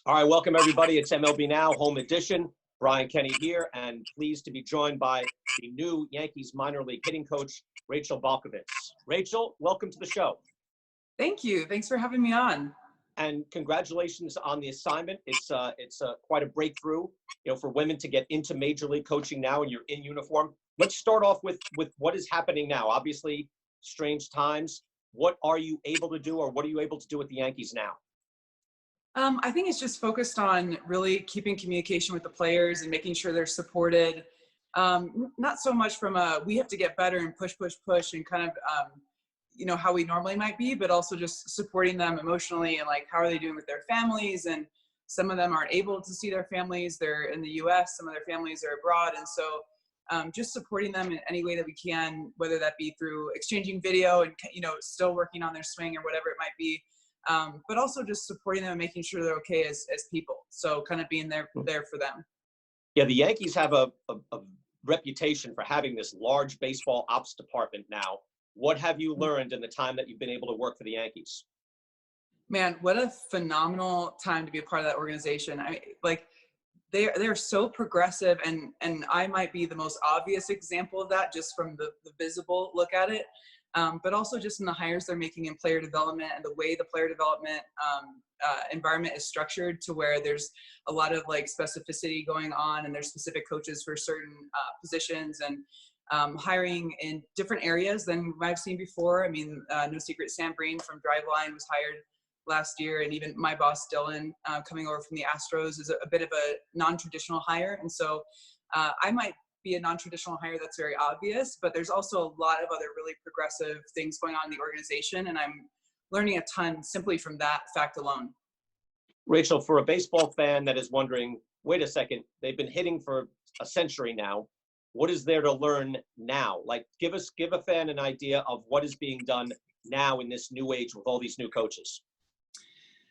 All right, welcome everybody. It's MLB Now, home edition. Brian Kenny here, and pleased to be joined by the new Yankees minor league hitting coach, Rachel Balkovec. Rachel, welcome to the show. Thank you. Thanks for having me on. And congratulations on the assignment. It's quite a breakthrough, for women to get into major league coaching now, and you're in uniform. Let's start off with what is happening now. Obviously, strange times. What are you able to do, or what are you able to do with the Yankees now? I think it's just focused on really keeping communication with the players and making sure they're supported. Not so much from we have to get better and push, and kind of, how we normally might be, but also just supporting them emotionally and like, how are they doing with their families? And some of them aren't able to see their families. They're in the US, some of their families are abroad. And so just supporting them in any way that we can, whether that be through exchanging video and, still working on their swing or whatever it might be. But also just supporting them and making sure they're okay as people. So kind of being there for them. Yeah, the Yankees have a reputation for having this large baseball ops department now. What have you learned in the time that you've been able to work for the Yankees? Man, what a phenomenal time to be a part of that organization. I mean, like they're so progressive, and I might be the most obvious example of that just from the visible look at it. But also just in the hires they're making in player development and the way the player development environment is structured, to where there's a lot of like specificity going on, and there's specific coaches for certain positions, and hiring in different areas than I've seen before. I mean, no secret, Sam Breen from Driveline was hired last year, and even my boss Dylan coming over from the Astros is a bit of a non-traditional hire. And so I might be a non-traditional hire that's very obvious, but there's also a lot of other really progressive things going on in the organization, and I'm learning a ton simply from that fact alone. Rachel, for a baseball fan that is wondering, wait a second, they've been hitting for a century now. What is there to learn now? Like, give a fan an idea of what is being done now in this new age with all these new coaches.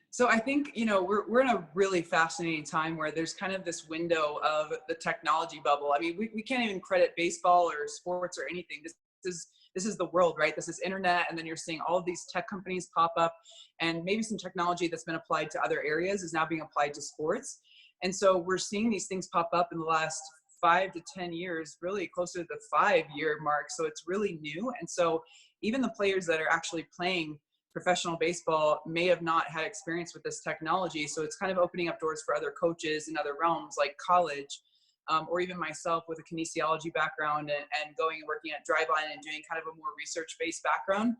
So I think, we're in a really fascinating time where there's kind of this window of the technology bubble. I mean, we can't even credit baseball or sports or anything. This is the world, right? This is internet. And then you're seeing all of these tech companies pop up, and maybe some technology that's been applied to other areas is now being applied to sports. And so we're seeing these things pop up in the last 5 to 10 years, really closer to the 5-year mark. So it's really new. And so even the players that are actually playing professional baseball may have not had experience with this technology. So it's kind of opening up doors for other coaches in other realms like college, or even myself with a kinesiology background and going and working at Driveline and doing kind of a more research-based background.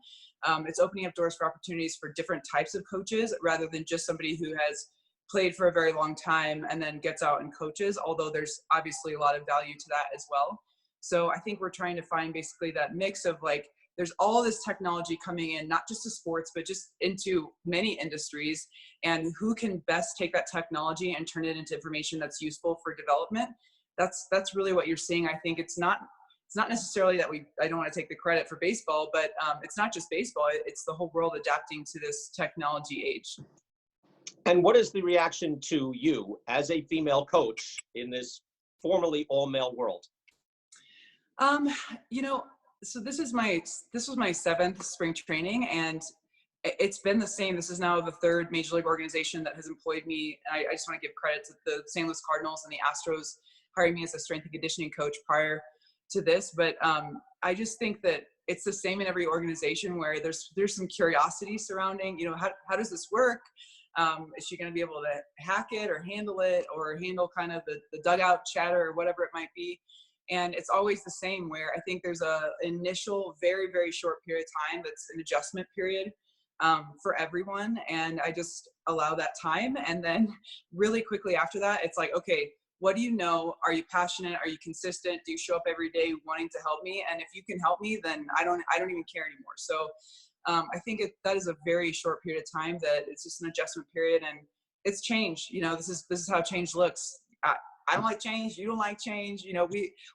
It's opening up doors for opportunities for different types of coaches rather than just somebody who has played for a very long time and then gets out and coaches, although there's obviously a lot of value to that as well. So I think we're trying to find basically that mix of like, there's all this technology coming in, not just to sports, but just into many industries, and who can best take that technology and turn it into information that's useful for development. That's really what you're seeing. I think it's not necessarily that I don't want to take the credit for baseball, but it's not just baseball. It's the whole world adapting to this technology age. And what is the reaction to you as a female coach in this formerly all-male world? So this was my 7th spring training, and it's been the same. This is now the 3rd major league organization that has employed me. I just want to give credit to the St. Louis Cardinals and the Astros hiring me as a strength and conditioning coach prior to this. But I just think that it's the same in every organization where there's some curiosity surrounding, how does this work? Is she going to be able to hack it or handle kind of the dugout chatter or whatever it might be? And it's always the same, where I think there's a initial very, very short period of time that's an adjustment period for everyone. And I just allow that time. And then really quickly after that, it's like, okay, what do you know? Are you passionate? Are you consistent? Do you show up every day wanting to help me? And if you can help me, then I don't even care anymore. So I think that is a very short period of time, that it's just an adjustment period, and it's change. This is how change looks. I don't like change. You don't like change.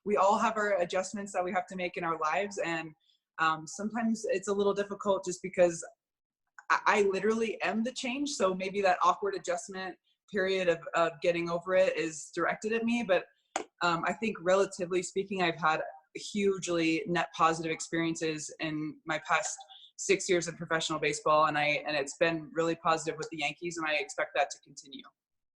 We all have our adjustments that we have to make in our lives. And sometimes it's a little difficult just because I literally am the change. So maybe that awkward adjustment period of getting over it is directed at me. But I think relatively speaking, I've had hugely net positive experiences in my past 6 years in professional baseball. And it's been really positive with the Yankees, and I expect that to continue.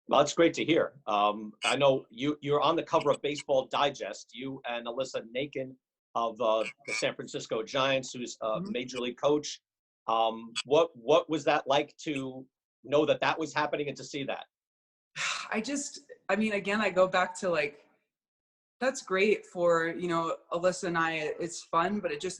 Well, that's great to hear. I know you're on the cover of Baseball Digest, you and Alyssa Nakin of the San Francisco Giants, who's a Mhm. major league coach. What was that like to know that that was happening and to see that? I mean, again, I go back to like, that's great for, Alyssa and I. It's fun, but it just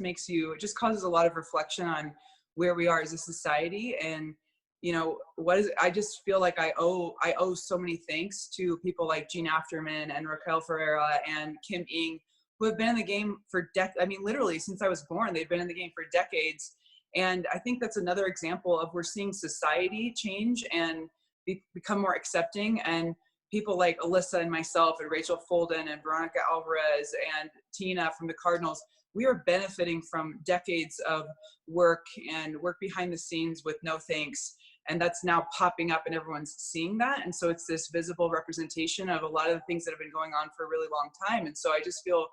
causes a lot of reflection on where we are as a society. And, I just feel like I owe so many thanks to people like Gene Afterman and Raquel Ferreira and Kim Ing, who have been in the game for I mean, literally since I was born, they've been in the game for decades. And I think that's another example of we're seeing society change and become more accepting. And people like Alyssa and myself and Rachel Folden and Veronica Alvarez and Tina from the Cardinals, we are benefiting from decades of work and work behind the scenes with no thanks. And that's now popping up and everyone's seeing that. And so it's this visible representation of a lot of the things that have been going on for a really long time. And so I just feel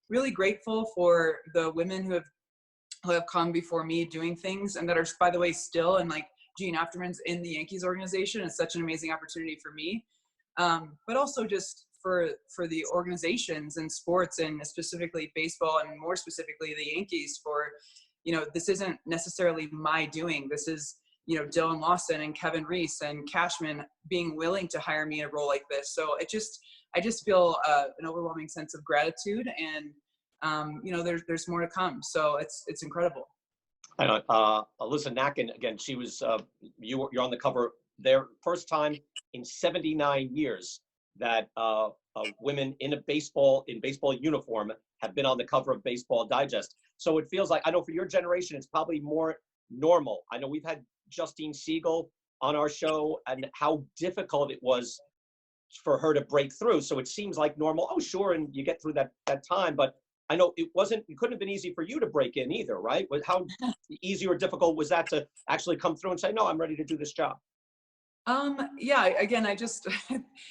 really grateful for the women who have come before me doing things and that are, by the way, still, and like Gene Afterman's in the Yankees organization. It's such an amazing opportunity for me. But also just for the organizations and sports, and specifically baseball, and more specifically the Yankees, for, this isn't necessarily my doing. This is, Dylan Lawson and Kevin Reese and Cashman being willing to hire me in a role like this. So I just feel an overwhelming sense of gratitude, and there's more to come. So it's incredible. I know Alyssa Nakin again. She was you're on the cover there. First time in 79 years that women in a baseball uniform have been on the cover of Baseball Digest. So it feels like, I know for your generation, it's probably more normal. I know we've had Justine Siegel on our show and how difficult it was for her to break through. So it seems like normal. Oh, sure, and you get through that time. But I know it couldn't have been ezy for you to break in either, right? How easy or difficult was that to actually come through and say, no, I'm ready to do this job? Yeah, again,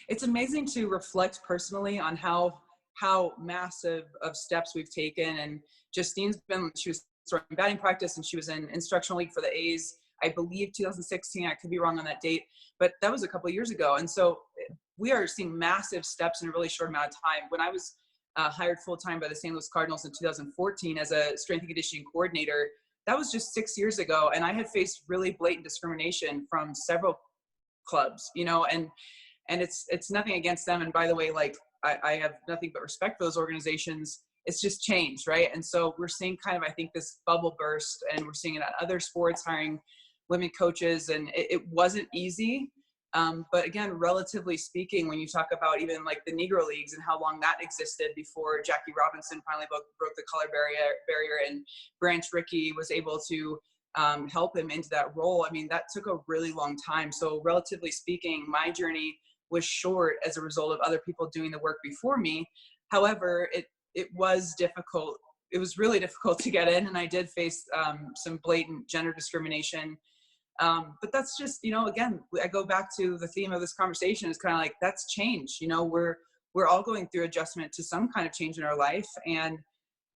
it's amazing to reflect personally on how massive of steps we've taken. And she was throwing batting practice and she was in instructional league for the A's, I believe 2016. I could be wrong on that date, but that was a couple of years ago. And so we are seeing massive steps in a really short amount of time. When I was hired full-time by the St. Louis Cardinals in 2014 as a strength and conditioning coordinator, that was just 6 years ago. And I had faced really blatant discrimination from several clubs, and it's nothing against them. And by the way, like, I have nothing but respect for those organizations. It's just changed, right? And so we're seeing kind of, I think, this bubble burst, and we're seeing it at other sports, hiring women coaches, and it wasn't easy. But again, relatively speaking, when you talk about even like the Negro Leagues and how long that existed before Jackie Robinson finally broke the color barrier and Branch Rickey was able to help him into that role. I mean, that took a really long time. So relatively speaking, my journey was short as a result of other people doing the work before me. However, it was difficult. It was really difficult to get in, and I did face some blatant gender discrimination. But that's just, again, I go back to the theme of this conversation, is kind of like, that's change. We're all going through adjustment to some kind of change in our life, and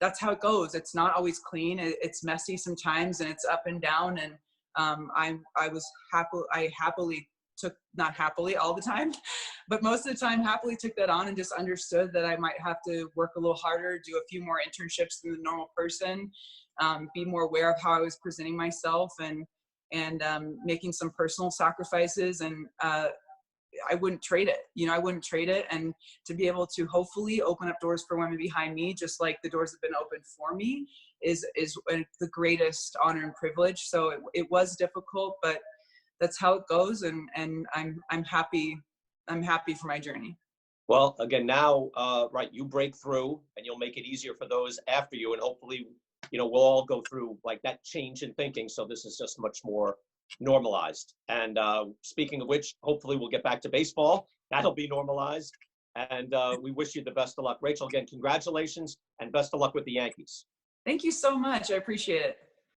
that's how it goes. It's not always clean. It's messy sometimes, and it's up and down. And I happily took, not happily all the time, but most of the time happily took that on, and just understood that I might have to work a little harder, do a few more internships than the normal person, be more aware of how I was presenting myself, and making some personal sacrifices. And I wouldn't trade it. I wouldn't trade it. And to be able to hopefully open up doors for women behind me, just like the doors have been opened for me, is the greatest honor and privilege. So it was difficult, but that's how it goes. And I'm happy. I'm happy for my journey. Well, again, now, right, you break through and you'll make it easier for those after you. And hopefully, we'll all go through like that change in thinking. So this is just much more normalized. And speaking of which, hopefully we'll get back to baseball. That'll be normalized. And we wish you the best of luck. Rachel, again, congratulations and best of luck with the Yankees. Thank you so much. I appreciate it.